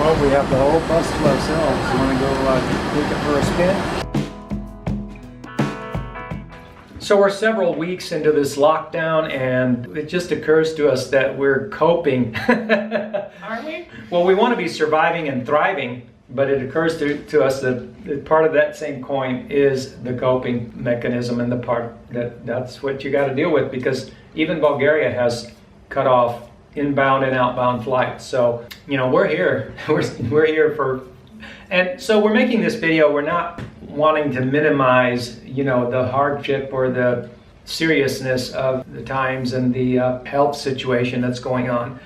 Well, we have the whole bus to ourselves. You want to go take it for a spin? So we're several weeks into this lockdown, and it just occurs to us that we're coping. Are we? Well, we want to be surviving and thriving, but it occurs to us that part of that same coin is the coping mechanism, and the part that's what you got to deal with, because even Bulgaria has cut off inbound and outbound flights. So, you know, we're here. We're here for, and so we're making this video. We're not wanting to minimize, you know, the hardship or the seriousness of the times and the health situation that's going on.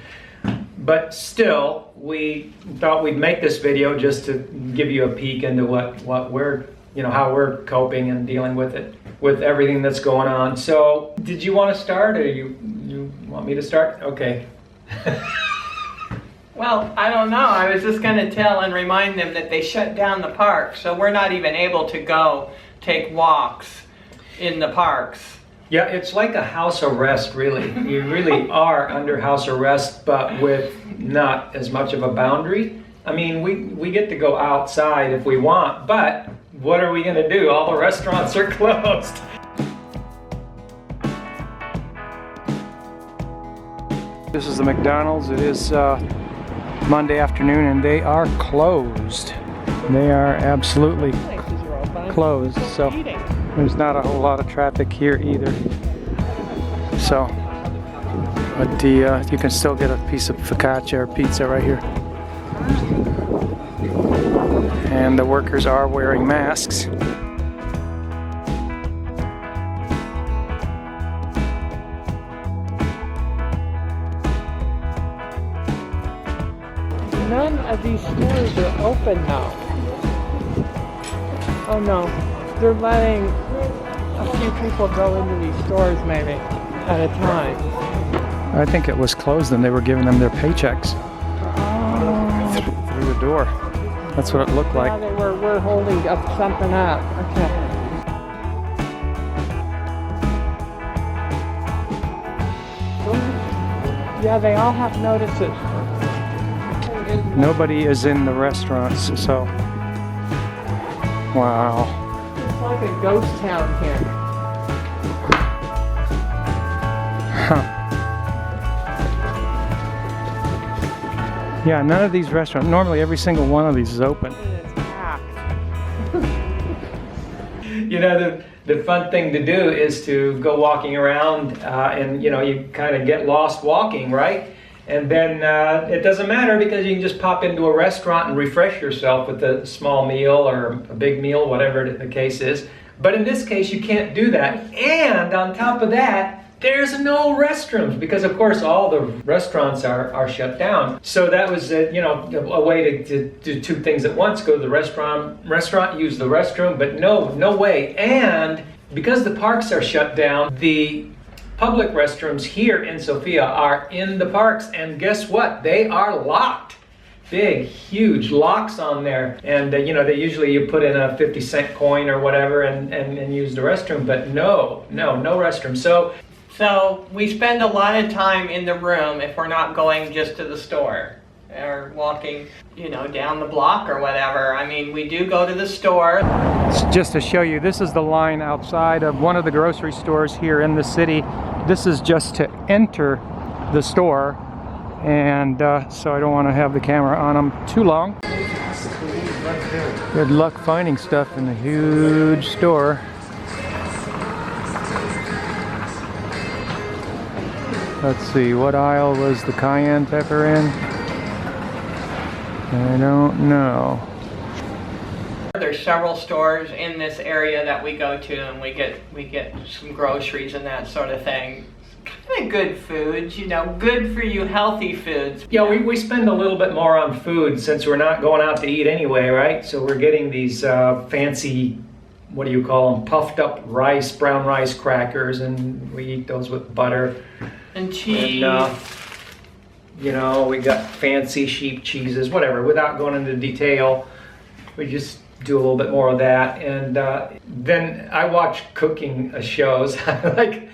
But still, we thought we'd make this video just to give you a peek into what we're, you know, how we're coping and dealing with it, with everything that's going on. So, did you want to start, or you want me to start? Okay. Well, I don't know. I was just going to tell and remind them that they shut down the park, so we're not even able to go take walks in the parks. Yeah, it's like a house arrest, really. You really are under house arrest, but with not as much of a boundary. I mean, we get to go outside if we want, but what are we going to do? All the restaurants are closed. This is the McDonald's. It is Monday afternoon, and they are closed. They are absolutely closed, so there's not a whole lot of traffic here either. So, but you can still get a piece of focaccia or pizza right here. And the workers are wearing masks. None of these stores are open now. Oh no, they're letting a few people go into these stores maybe at a time. I think it was closed and they were giving them their paychecks through the door. That's what it looked like. Yeah, we're holding up something up. Okay. Yeah, they all have notices. Nobody is in the restaurants, so wow. It's like a ghost town here. Huh. Yeah, none of these restaurants, normally every single one of these is open. It's packed. You know, the fun thing to do is to go walking around and, you know, you kind of get lost walking, right? And then it doesn't matter, because you can just pop into a restaurant and refresh yourself with a small meal or a big meal, whatever the case is. But in this case, you can't do that. And on top of that, there's no restrooms, because of course all the restaurants are shut down. So that was you know, a way to do two things at once: go to the restaurant, use the restroom, but no way. And because the parks are shut down, the public restrooms here in Sofia are in the parks, and guess what? They are locked. Big, huge locks on there, and you know, you put in a 50-cent coin or whatever and use the restroom, but no restroom. So we spend a lot of time in the room if we're not going just to the store or walking, you know, down the block or whatever. I mean, we do go to the store. Just to show you, this is the line outside of one of the grocery stores here in the city. This is just to enter the store, and so I don't want to have the camera on them too long. Good luck finding stuff in the huge store. Let's see, what aisle was the cayenne pepper in? I don't know. There's several stores in this area that we go to, and we get some groceries and that sort of thing. Kind of good foods, you know, good for you, healthy foods. Yeah, we spend a little bit more on food since we're not going out to eat anyway, right? So we're getting these fancy, what do you call them, puffed up rice, brown rice crackers, and we eat those with butter. And cheese. And, you know, we got fancy sheep cheeses, whatever. Without going into detail, we just do a little bit more of that. And then I watch cooking shows. Like,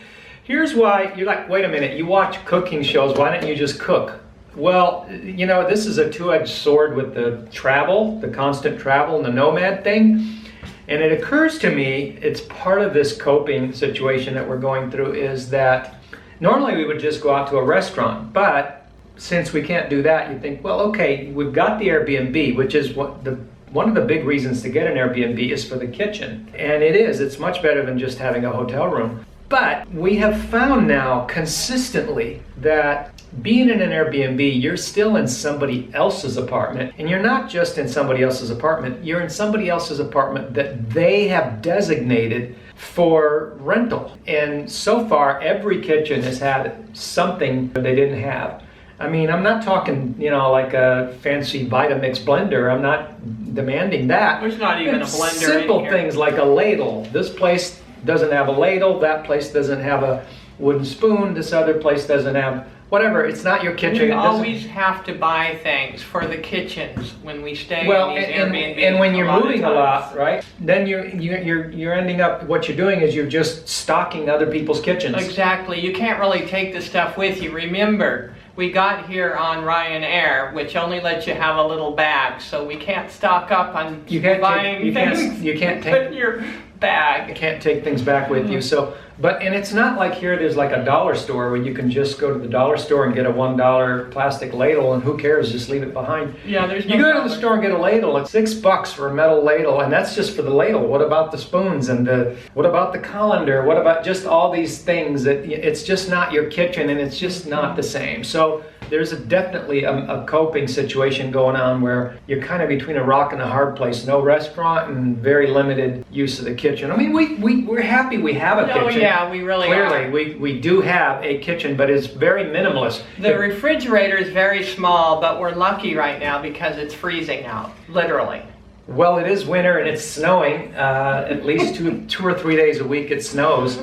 here's why. You're like, wait a minute, you watch cooking shows, why don't you just cook? Well, you know, this is a two-edged sword with the travel, the constant travel and the nomad thing. And it occurs to me, it's part of this coping situation that we're going through, is that normally we would just go out to a restaurant, but since we can't do that, you think, well, okay, we've got the Airbnb, which is one of the big reasons to get an Airbnb is for the kitchen. And it's much better than just having a hotel room. But we have found now consistently that being in an Airbnb, you're still in somebody else's apartment. And you're not just in somebody else's apartment, you're in somebody else's apartment that they have designated for rental. And so far, every kitchen has had something that they didn't have. I mean, I'm not talking, you know, like a fancy Vitamix blender. I'm not demanding that. There's not even a blender Simple in here. things like a ladle. This place doesn't have a ladle. That place doesn't have a wooden spoon. This other place doesn't have whatever. It's not your kitchen. We always have to buy things for the kitchens when we stay in these Airbnbs. And when you're moving a times. lot, right? Then you're ending up. What you're doing is you're just stocking other people's kitchens. Exactly. You can't really take the stuff with you. Remember, we got here on Ryanair, which only lets you have a little bag, so we can't stock up on buying things. You can't put take in your bag. You can't take things back with you. So, and it's not like here there's like a dollar store where you can just go to the dollar store and get a $1 plastic ladle, and who cares, just leave it behind. Yeah, there's no You go to dollar. the store and get a ladle. It's $6 for a metal ladle, and that's just for the ladle. What about the spoons and what about the colander? What about just all these things that it's just not your kitchen, and it's just not the same. So there's definitely a coping situation going on where you're kind of between a rock and a hard place. No restaurant and very limited use of the kitchen. I mean, we're happy we have a kitchen. Yeah, we really are. Clearly, we do have a kitchen, but it's very minimalist. The refrigerator is very small, but we're lucky right now because it's freezing out, literally. Well, it is winter and it's snowing. At least two or 3 days a week it snows,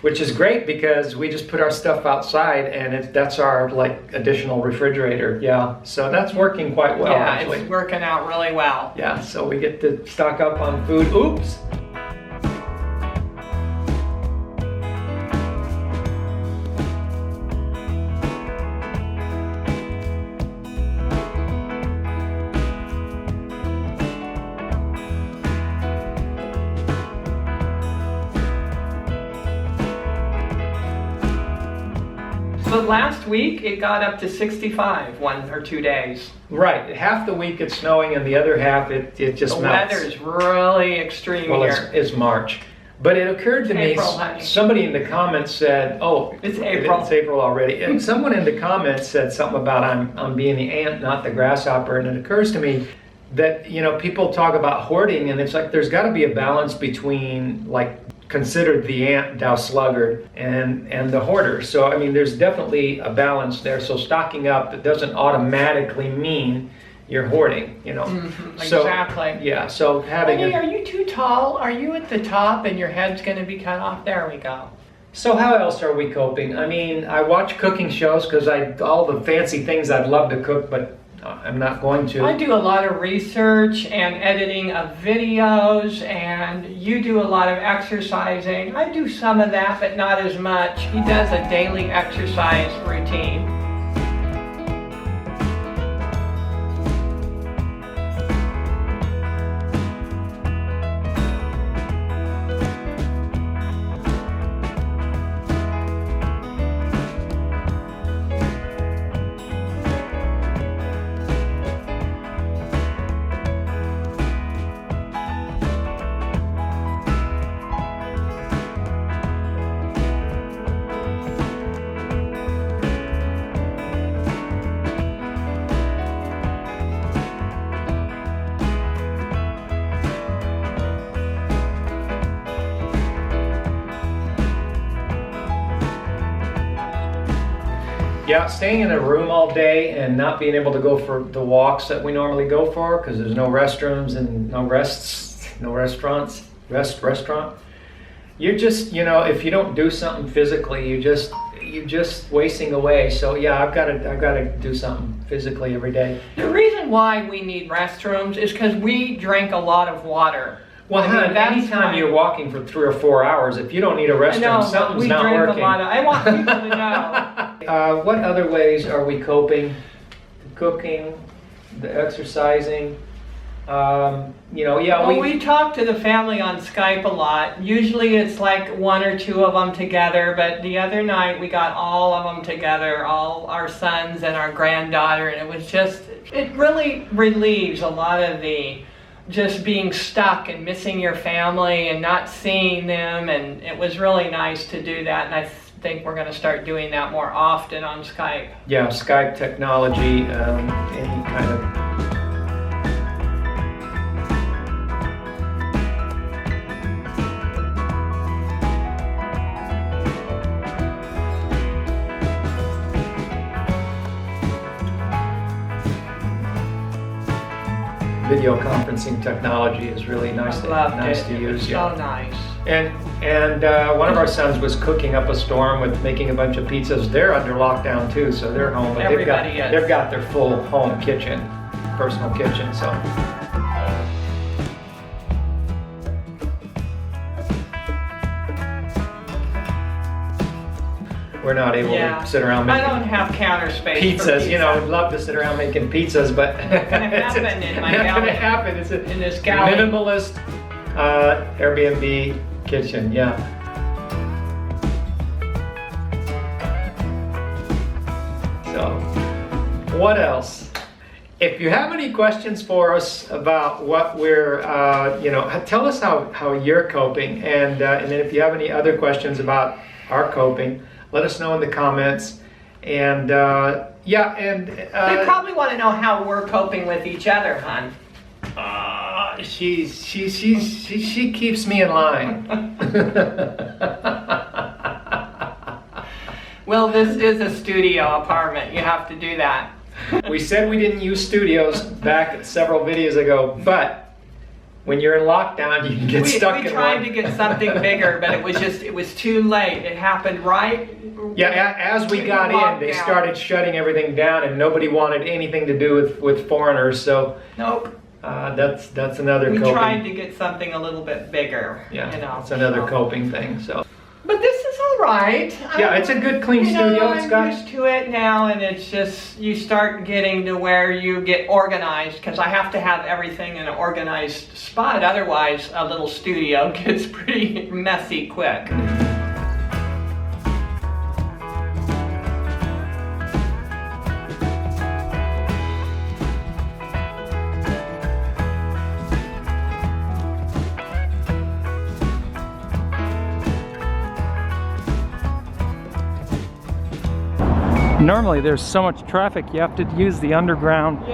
which is great because we just put our stuff outside, and that's our additional refrigerator. Yeah, so that's working quite well. Yeah, actually. it's working out really well. Yeah, so we get to stock up on food. Oops. But last week it got up to 65 1 or 2 days. Right, half the week it's snowing, and the other half it just The melts. weather's really extreme Well, here. it's March. But it occurred to me, April, honey. somebody in the comments said, oh, It's April. It's April already. And someone in the comments said something about I'm being the ant, not the grasshopper. And it occurs to me that, you know, people talk about hoarding, and it's like there's got to be a balance between, considered the ant, thou sluggard, and the hoarder. So, I mean, there's definitely a balance there. So stocking up, it doesn't automatically mean you're hoarding, you know. So, Exactly. yeah, so having Honey, are you too tall? Are you at the top and your head's going to be cut off? There we go. So how else are we coping? I mean, I watch cooking shows because all the fancy things I'd love to cook, but I'm not going to. I do a lot of research and editing of videos, and you do a lot of exercising. I do some of that, but not as much. He does a daily exercise routine. Yeah, staying in a room all day and not being able to go for the walks that we normally go for because there's no restrooms and no restaurant. You're just, you know, if you don't do something physically, you're just wasting away. So yeah, I've got to do something physically every day. The reason why we need restrooms is because we drink a lot of water. Well, anytime you're walking for 3 or 4 hours, if you don't need a restroom, something's not working. I want people to know. What other ways are we coping? cooking, the exercising. Well, we talk to the family on Skype a lot. Usually it's like one or two of them together, but the other night we got all of them together, all our sons and our granddaughter, and it really relieves a lot of the just being stuck and missing your family and not seeing them, and it was really nice to do that, and I think we're going to start doing that more often on Skype. Yeah, Skype technology, any kind of video conferencing technology is really nice to use. So nice. And one of our sons was cooking up a storm with making a bunch of pizzas. They're under lockdown too, so they're home. But they've got their full home kitchen, personal kitchen. So. We're not able to sit around making. I don't have counter space pizzas. for pizza. I'd love to sit around making pizzas, but it's not going to happen in my not going to galley. happen. It's a in this galley. minimalist Airbnb kitchen. Yeah. So, what else? If you have any questions for us about what we're, tell us how you're coping, and then if you have any other questions about our coping, let us know in the comments. And they probably want to know how we're coping with each other, hon. She keeps me in line. Well, this is a studio apartment. You have to do that. We said we didn't use studios back several videos ago, but when you're in lockdown, you can get stuck in one. We tried to get something bigger, but it was too late. It happened right. Yeah, as we got in, they started shutting everything down, and nobody wanted anything to do with foreigners. So nope. That's another. We coping. tried to get something a little bit bigger. Yeah, that's another coping thing. So. But this is all right. Yeah, it's a good, clean studio. I'm used to it now, and it's just, you start getting to where you get organized, because I have to have everything in an organized spot. Otherwise, a little studio gets pretty messy quick. Normally there's so much traffic you have to use the underground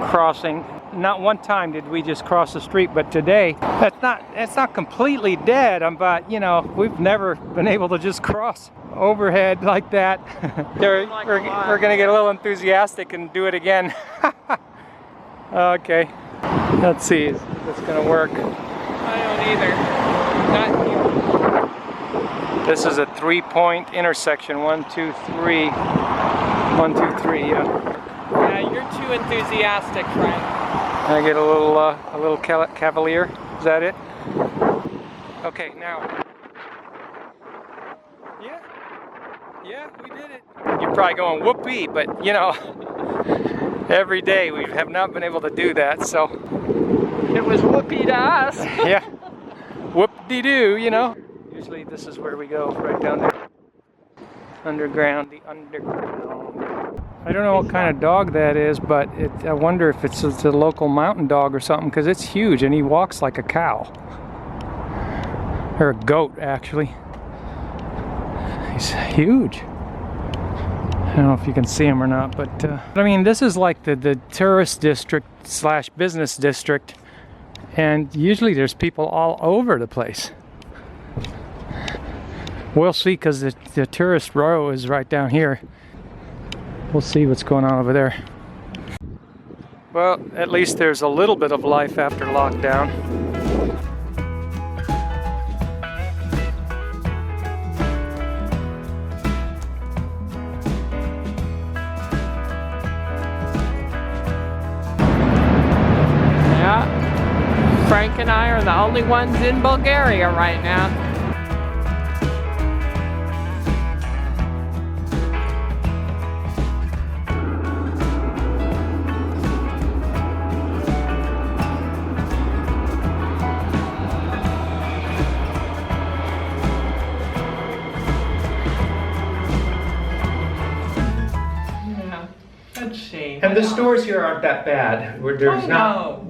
crossing. Not one time did we just cross the street, but today it's not completely dead, but we've never been able to just cross overhead like that. We're gonna get a little enthusiastic and do it again. Okay, let's see if it's gonna work. I don't either. Not here. This is a 3-point intersection. 1, 2, 3. 1, 2, 3. Yeah. Yeah, you're too enthusiastic, friend. I get a little cavalier. Is that it? Okay, now. Yeah, we did it. You're probably going whoopee, but every day we have not been able to do that. So it was whoopee to us. Yeah, whoop-de-doo, Usually this is where we go, right down there. Underground, the underground. I don't know what kind of dog that is, but I wonder if it's a local mountain dog or something, because it's huge and he walks like a cow. Or a goat, actually. He's huge. I don't know if you can see him or not, but I mean, this is like the tourist district / business district, and usually there's people all over the place. We'll see, because the tourist row is right down here. We'll see what's going on over there. Well, at least there's a little bit of life after lockdown. Yeah, Frank and I are the only ones in Bulgaria right now. And the stores here aren't that bad.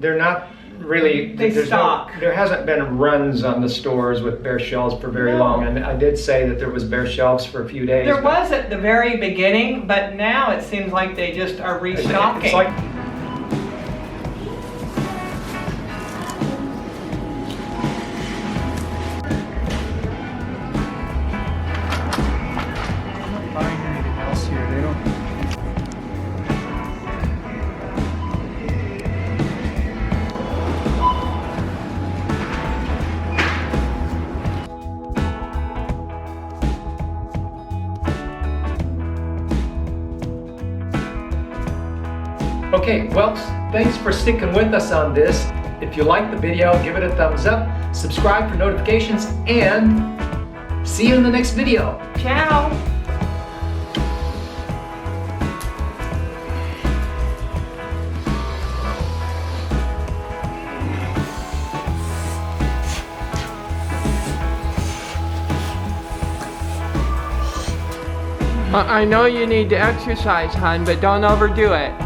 They're not really. There hasn't been runs on the stores with bare shelves for very long. And I did say that there was bare shelves for a few days. There was at the very beginning, but now it seems like they just are restocking. It's like okay, well, thanks for sticking with us on this. If you liked the video, give it a thumbs up, subscribe for notifications, and see you in the next video. Ciao. I know you need to exercise, hon, but don't overdo it.